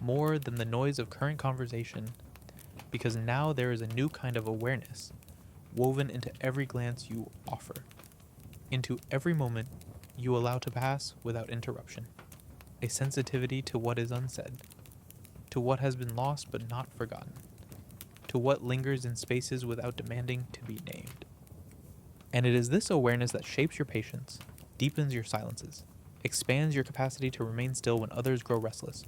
more than the noise of current conversation, because now there is a new kind of awareness woven into every glance you offer, into every moment you allow to pass without interruption, a sensitivity to what is unsaid, to what has been lost but not forgotten, to what lingers in spaces without demanding to be named. And it is this awareness that shapes your patience, deepens your silences, expands your capacity to remain still when others grow restless,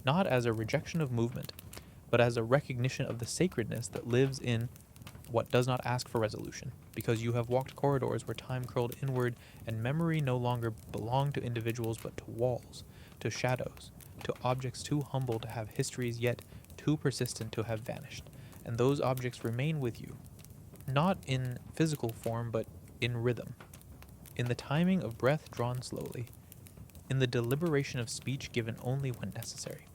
not as a rejection of movement, but as a recognition of the sacredness that lives in what does not ask for resolution, because you have walked corridors where time curled inward and memory no longer belonged to individuals but to walls, to shadows, to objects too humble to have histories yet too persistent to have vanished. And those objects remain with you, not in physical form but in rhythm, in the timing of breath drawn slowly, in the deliberation of speech given only when necessary.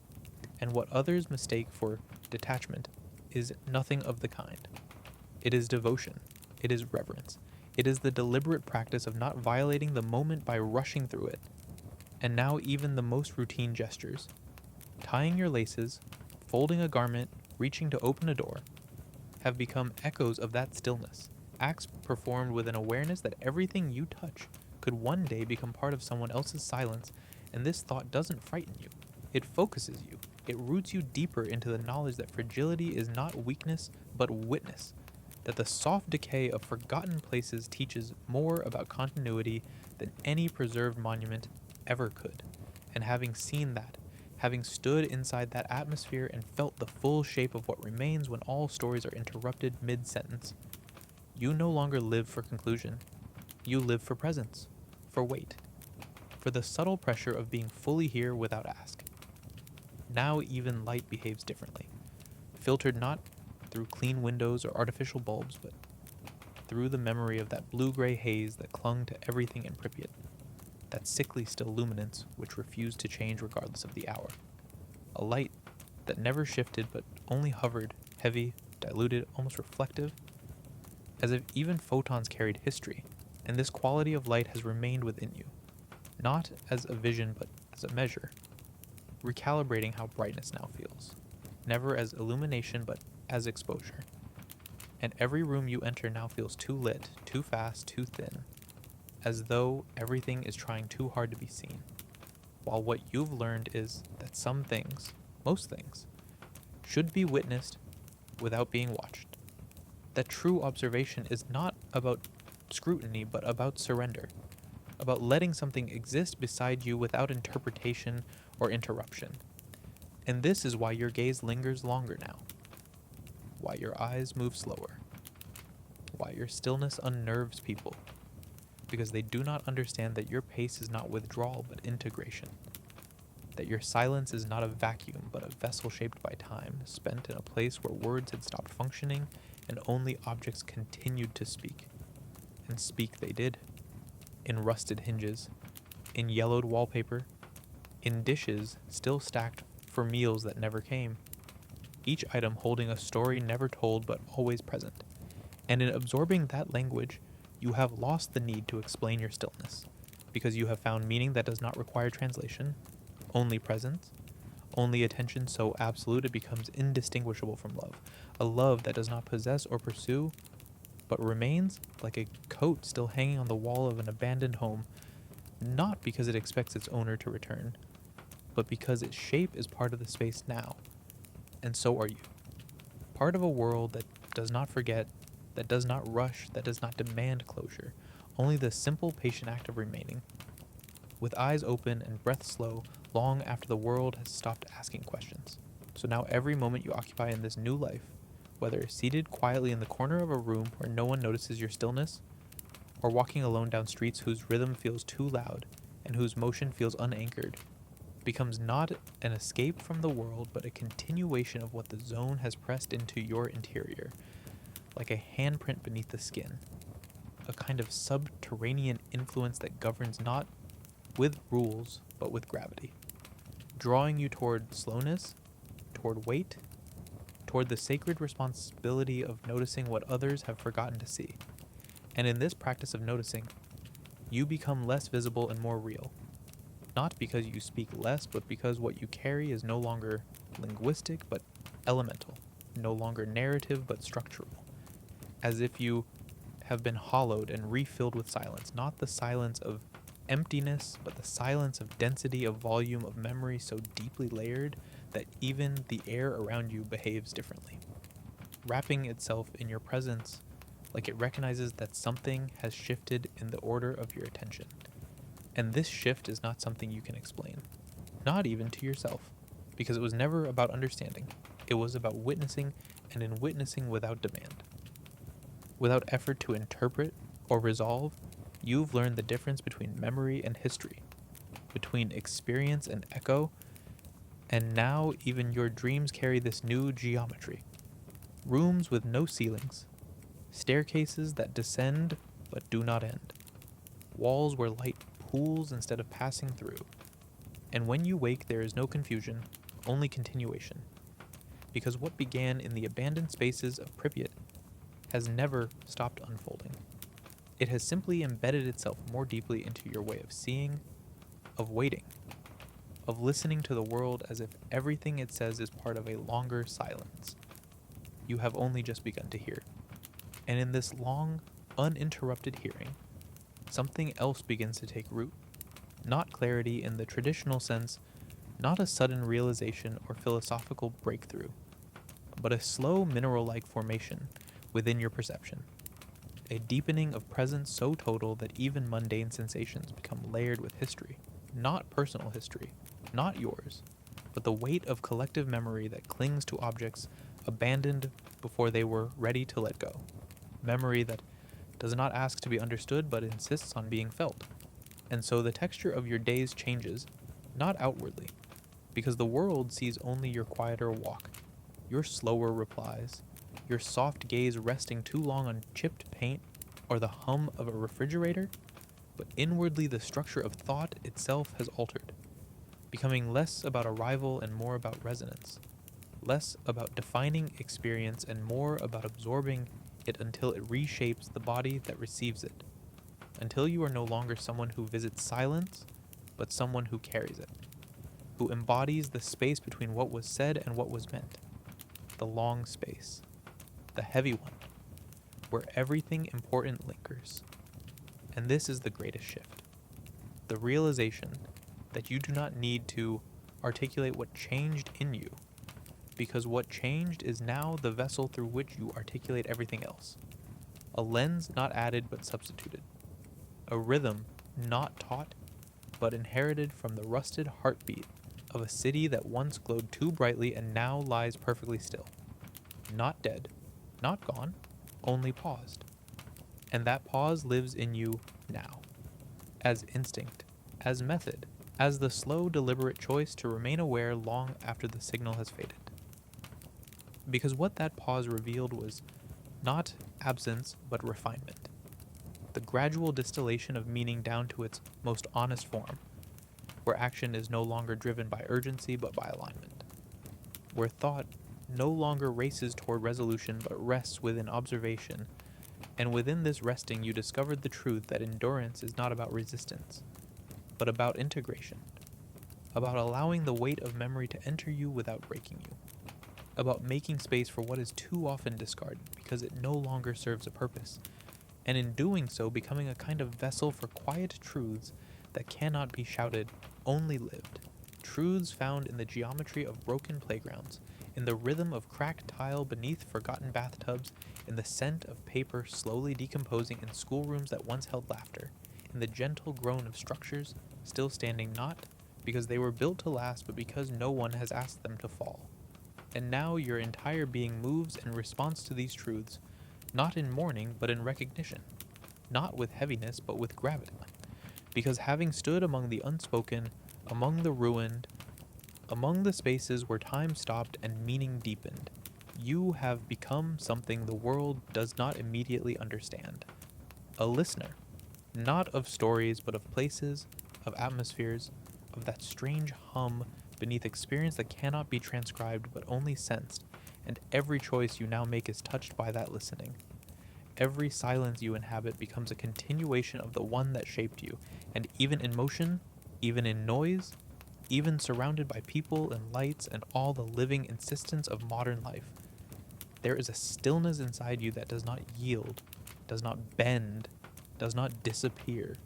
And what others mistake for detachment is nothing of the kind. It is devotion. It is reverence. It is the deliberate practice of not violating the moment by rushing through it. And now even the most routine gestures, tying your laces, folding a garment, reaching to open a door, have become echoes of that stillness, acts performed with an awareness that everything you touch could one day become part of someone else's silence, and this thought doesn't frighten you. It focuses you. It roots you deeper into the knowledge that fragility is not weakness, but witness, that the soft decay of forgotten places teaches more about continuity than any preserved monument ever could. And having seen that, having stood inside that atmosphere and felt the full shape of what remains when all stories are interrupted mid-sentence, you no longer live for conclusion. You live for presence, for weight, for the subtle pressure of being fully here without ask. Now even light behaves differently, filtered not through clean windows or artificial bulbs, but through the memory of that blue-gray haze that clung to everything in Pripyat, that sickly still luminance which refused to change regardless of the hour. A light that never shifted but only hovered, heavy, diluted, almost reflective, as if even photons carried history, and this quality of light has remained within you, not as a vision but as a measure, recalibrating how brightness now feels, never as illumination but as exposure. And every room you enter now feels too lit, too fast, too thin, as though everything is trying too hard to be seen. While what you've learned is that some things, most things, should be witnessed without being watched. That true observation is not about scrutiny but about surrender, about letting something exist beside you without interpretation or interruption. And this is why your gaze lingers longer now, why your eyes move slower, why your stillness unnerves people, because they do not understand that your pace is not withdrawal but integration, that your silence is not a vacuum but a vessel shaped by time, spent in a place where words had stopped functioning and only objects continued to speak. And speak they did, in rusted hinges, in yellowed wallpaper, in dishes still stacked for meals that never came, each item holding a story never told but always present. And in absorbing that language, you have lost the need to explain your stillness, because you have found meaning that does not require translation, only presence, only attention so absolute it becomes indistinguishable from love, a love that does not possess or pursue, but remains like a coat still hanging on the wall of an abandoned home, not because it expects its owner to return, but because its shape is part of the space now, and so are you. Part of a world that does not forget, that does not rush, that does not demand closure, only the simple, patient act of remaining, with eyes open and breath slow, long after the world has stopped asking questions. So now every moment you occupy in this new life, whether seated quietly in the corner of a room where no one notices your stillness, or walking alone down streets whose rhythm feels too loud and whose motion feels unanchored, becomes not an escape from the world but a continuation of what the zone has pressed into your interior, like a handprint beneath the skin, a kind of subterranean influence that governs not with rules but with gravity, drawing you toward slowness, toward weight, toward the sacred responsibility of noticing what others have forgotten to see. And in this practice of noticing, you become less visible and more real. Not because you speak less, but because what you carry is no longer linguistic but elemental, no longer narrative but structural. As if you have been hollowed and refilled with silence, not the silence of emptiness, but the silence of density, of volume, of memory so deeply layered that even the air around you behaves differently, wrapping itself in your presence like it recognizes that something has shifted in the order of your attention. And this shift is not something you can explain, not even to yourself, because it was never about understanding. It was about witnessing, and in witnessing without demand. Without effort to interpret or resolve, you've learned the difference between memory and history, between experience and echo, and now even your dreams carry this new geometry. Rooms with no ceilings, staircases that descend but do not end, walls where light pools instead of passing through. And when you wake, there is no confusion, only continuation. Because what began in the abandoned spaces of Pripyat has never stopped unfolding. It has simply embedded itself more deeply into your way of seeing, of waiting, of listening to the world as if everything it says is part of a longer silence you have only just begun to hear. And in this long, uninterrupted hearing, something else begins to take root. Not clarity in the traditional sense, not a sudden realization or philosophical breakthrough, but a slow mineral-like formation within your perception. A deepening of presence so total that even mundane sensations become layered with history. Not personal history, not yours, but the weight of collective memory that clings to objects abandoned before they were ready to let go. Memory that does not ask to be understood but insists on being felt. And so the texture of your days changes, not outwardly, because the world sees only your quieter walk, your slower replies, your soft gaze resting too long on chipped paint or the hum of a refrigerator, but inwardly the structure of thought itself has altered, becoming less about arrival and more about resonance, less about defining experience and more about absorbing it until it reshapes the body that receives it, until you are no longer someone who visits silence, but someone who carries it, who embodies the space between what was said and what was meant, the long space, the heavy one, where everything important lingers. And this is the greatest shift, the realization that you do not need to articulate what changed in you, because what changed is now the vessel through which you articulate everything else, a lens not added but substituted, a rhythm not taught but inherited from the rusted heartbeat of a city that once glowed too brightly and now lies perfectly still. Not dead, not gone, only paused. And that pause lives in you now, as instinct, as method, as the slow, deliberate choice to remain aware long after the signal has faded. Because what that pause revealed was not absence, but refinement. The gradual distillation of meaning down to its most honest form, where action is no longer driven by urgency but by alignment, where thought no longer races toward resolution but rests within observation, and within this resting you discovered the truth that endurance is not about resistance, but about integration, about allowing the weight of memory to enter you without breaking you, about making space for what is too often discarded because it no longer serves a purpose, and in doing so becoming a kind of vessel for quiet truths that cannot be shouted, only lived. Truths found in the geometry of broken playgrounds, in the rhythm of cracked tile beneath forgotten bathtubs, in the scent of paper slowly decomposing in schoolrooms that once held laughter, in the gentle groan of structures still standing not because they were built to last but because no one has asked them to fall. And now your entire being moves in response to these truths, not in mourning, but in recognition, not with heaviness, but with gravity. Because having stood among the unspoken, among the ruined, among the spaces where time stopped and meaning deepened, you have become something the world does not immediately understand. A listener, not of stories, but of places, of atmospheres, of that strange hum beneath experience that cannot be transcribed but only sensed, and every choice you now make is touched by that listening. Every silence you inhabit becomes a continuation of the one that shaped you, and even in motion, even in noise, even surrounded by people and lights and all the living insistence of modern life, there is a stillness inside you that does not yield, does not bend, does not disappear,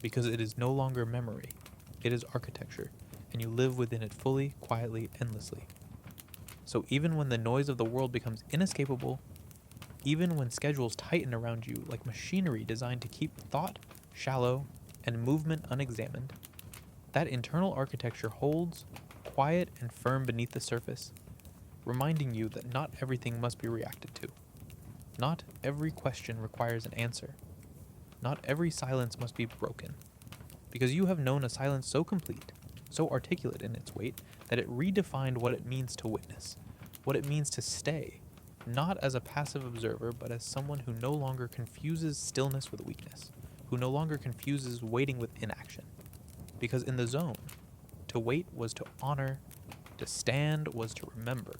because it is no longer memory, it is architecture, and you live within it fully, quietly, endlessly. So even when the noise of the world becomes inescapable, even when schedules tighten around you like machinery designed to keep thought shallow and movement unexamined, that internal architecture holds, quiet and firm beneath the surface, reminding you that not everything must be reacted to. Not every question requires an answer. Not every silence must be broken. Because you have known a silence so complete, so articulate in its weight, that it redefined what it means to witness, what it means to stay, not as a passive observer, but as someone who no longer confuses stillness with weakness, who no longer confuses waiting with inaction. Because in the zone, to wait was to honor, to stand was to remember,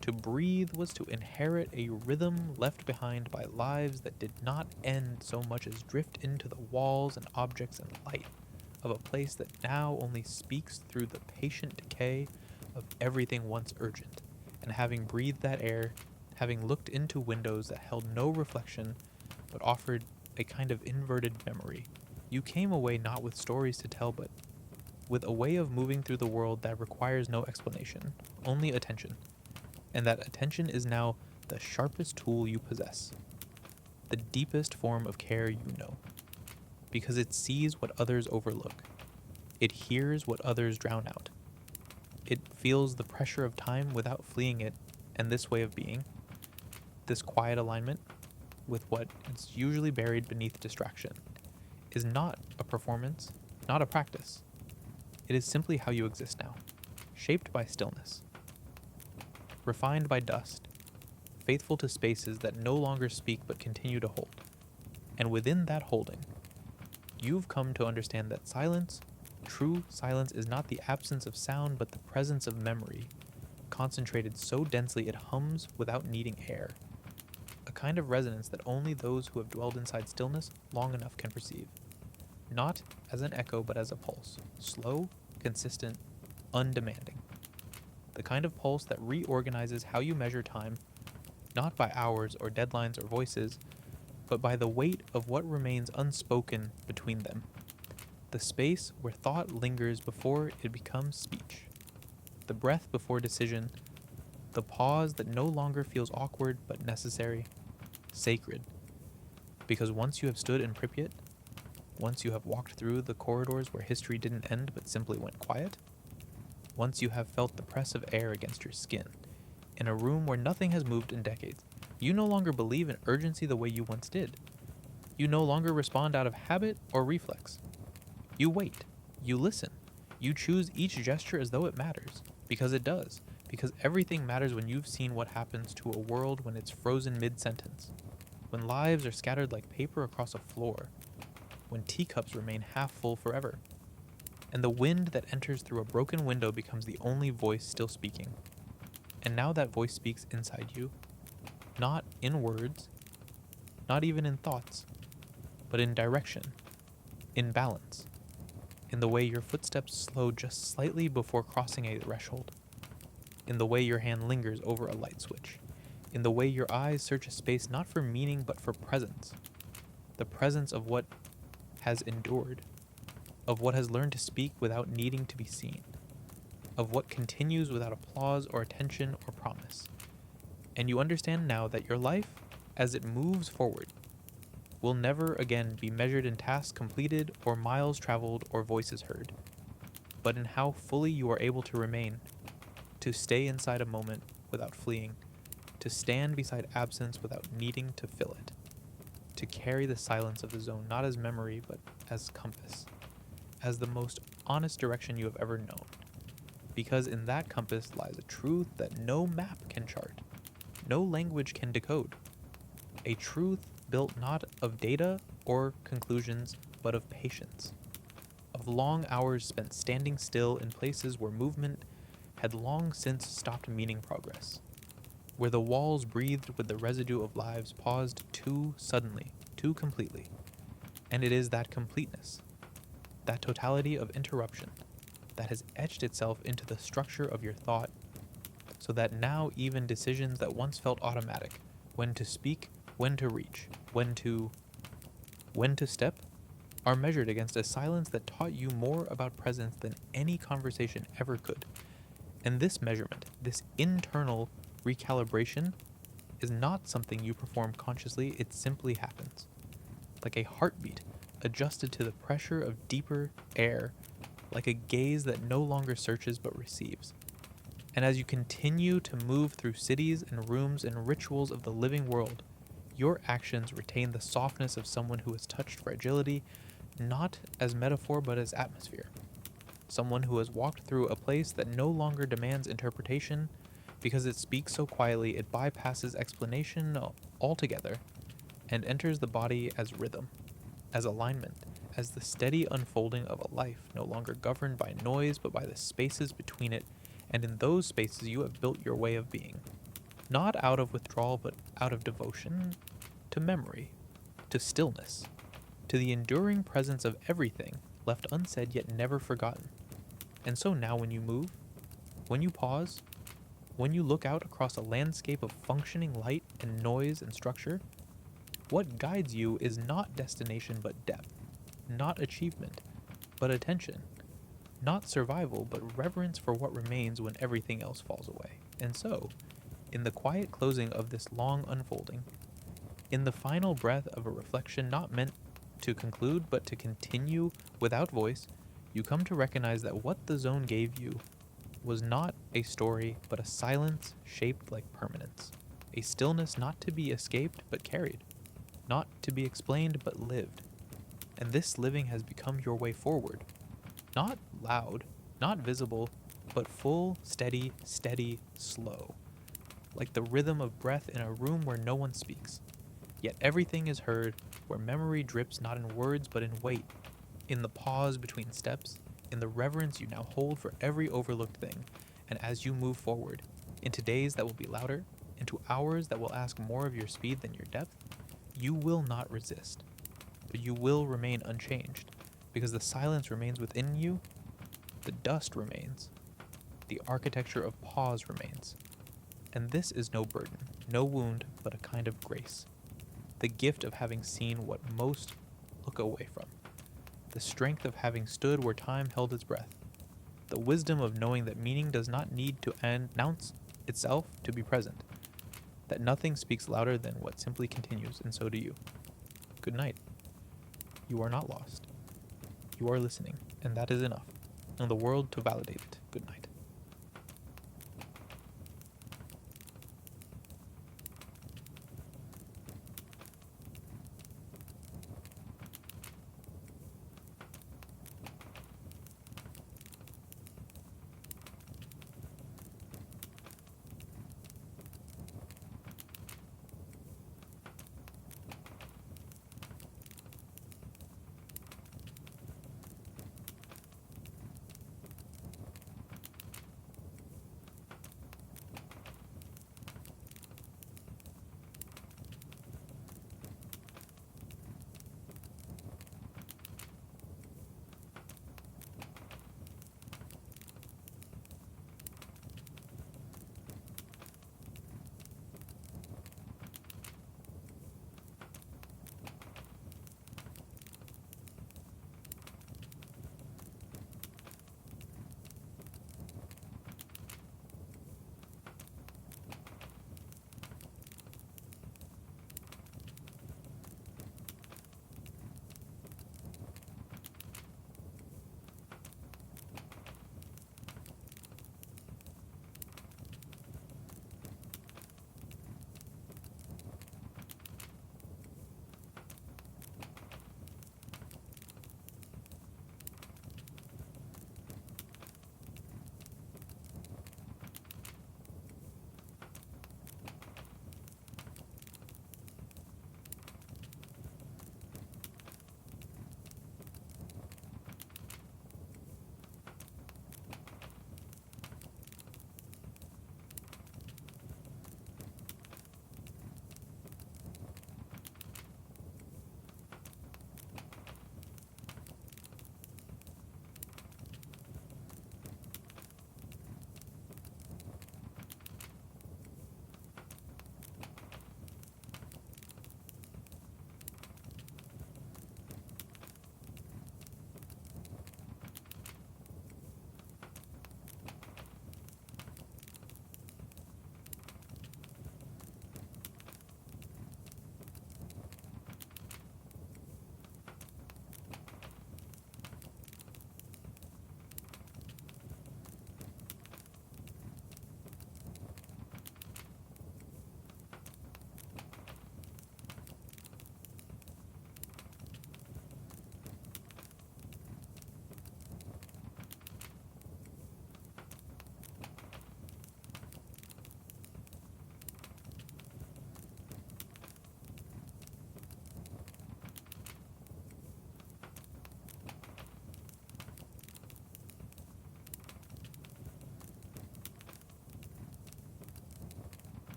to breathe was to inherit a rhythm left behind by lives that did not end so much as drift into the walls and objects and light of a place that now only speaks through the patient decay of everything once urgent. And having breathed that air, having looked into windows that held no reflection but offered a kind of inverted memory, you came away not with stories to tell, but with a way of moving through the world that requires no explanation, only attention. And that attention is now the sharpest tool you possess, the deepest form of care you know, because it sees what others overlook. It hears what others drown out. It feels the pressure of time without fleeing it, and this way of being, this quiet alignment with what is usually buried beneath distraction, is not a performance, not a practice. It is simply how you exist now, shaped by stillness, refined by dust, faithful to spaces that no longer speak but continue to hold. And within that holding, you've come to understand that silence, true silence, is not the absence of sound but the presence of memory, concentrated so densely it hums without needing air. A kind of resonance that only those who have dwelled inside stillness long enough can perceive. Not as an echo but as a pulse, slow, consistent, undemanding. The kind of pulse that reorganizes how you measure time, not by hours or deadlines or voices, but by the weight of what remains unspoken between them. The space where thought lingers before it becomes speech. The breath before decision. The pause that no longer feels awkward but necessary, sacred. Because once you have stood in Pripyat, once you have walked through the corridors where history didn't end but simply went quiet, once you have felt the press of air against your skin, in a room where nothing has moved in decades, you no longer believe in urgency the way you once did. You no longer respond out of habit or reflex. You wait. You listen. You choose each gesture as though it matters, because it does, because everything matters when you've seen what happens to a world when it's frozen mid-sentence, when lives are scattered like paper across a floor, when teacups remain half full forever, and the wind that enters through a broken window becomes the only voice still speaking. And now that voice speaks inside you, not in words, not even in thoughts, but in direction, in balance, in the way your footsteps slow just slightly before crossing a threshold, in the way your hand lingers over a light switch, in the way your eyes search a space not for meaning but for presence, the presence of what has endured, of what has learned to speak without needing to be seen, of what continues without applause or attention or promise. And you understand now that your life, as it moves forward, will never again be measured in tasks completed or miles traveled or voices heard, but in how fully you are able to remain, to stay inside a moment, without fleeing, to stand beside absence without needing to fill it, to carry the silence of the zone not as memory but as compass, as the most honest direction you have ever known, because in that compass lies a truth that no map can chart, no language can decode, a truth built not of data or conclusions but of patience, of long hours spent standing still in places where movement had long since stopped meaning progress, where the walls breathed with the residue of lives paused too suddenly, too completely. And it is that completeness, that totality of interruption, that has etched itself into the structure of your thought, so that now even decisions that once felt automatic, when to speak, when to reach, when to step, are measured against a silence that taught you more about presence than any conversation ever could. And this measurement, this internal recalibration, is not something you perform consciously, it simply happens. Like a heartbeat adjusted to the pressure of deeper air, like a gaze that no longer searches but receives. And as you continue to move through cities and rooms and rituals of the living world, your actions retain the softness of someone who has touched fragility, not as metaphor but as atmosphere. Someone who has walked through a place that no longer demands interpretation, because it speaks so quietly it bypasses explanation altogether and enters the body as rhythm, as alignment, as the steady unfolding of a life no longer governed by noise but by the spaces between it, and in those spaces you have built your way of being, not out of withdrawal but out of devotion to memory, to stillness, to the enduring presence of everything left unsaid yet never forgotten. And so now when you move, when you pause, when you look out across a landscape of functioning light and noise and structure, what guides you is not destination but depth, not achievement, but attention, not survival but reverence for what remains when everything else falls away. And so, in the quiet closing of this long unfolding, in the final breath of a reflection not meant to conclude but to continue without voice, you come to recognize that what the zone gave you was not a story but a silence shaped like permanence, a stillness not to be escaped but carried, not to be explained but lived. And this living has become your way forward, not loud, not visible, but full, steady, slow, like the rhythm of breath in a room where no one speaks. Yet everything is heard, where memory drips not in words but in weight, in the pause between steps, in the reverence you now hold for every overlooked thing. And as you move forward, into days that will be louder, into hours that will ask more of your speed than your depth, you will not resist, but you will remain unchanged, because the silence remains within you, the dust remains, the architecture of pause remains. And this is no burden, no wound, but a kind of grace. The gift of having seen what most look away from. The strength of having stood where time held its breath. The wisdom of knowing that meaning does not need to announce itself to be present. That nothing speaks louder than what simply continues, and so do you. Good night. You are not lost. You are listening, and that is enough, and the world to validate it.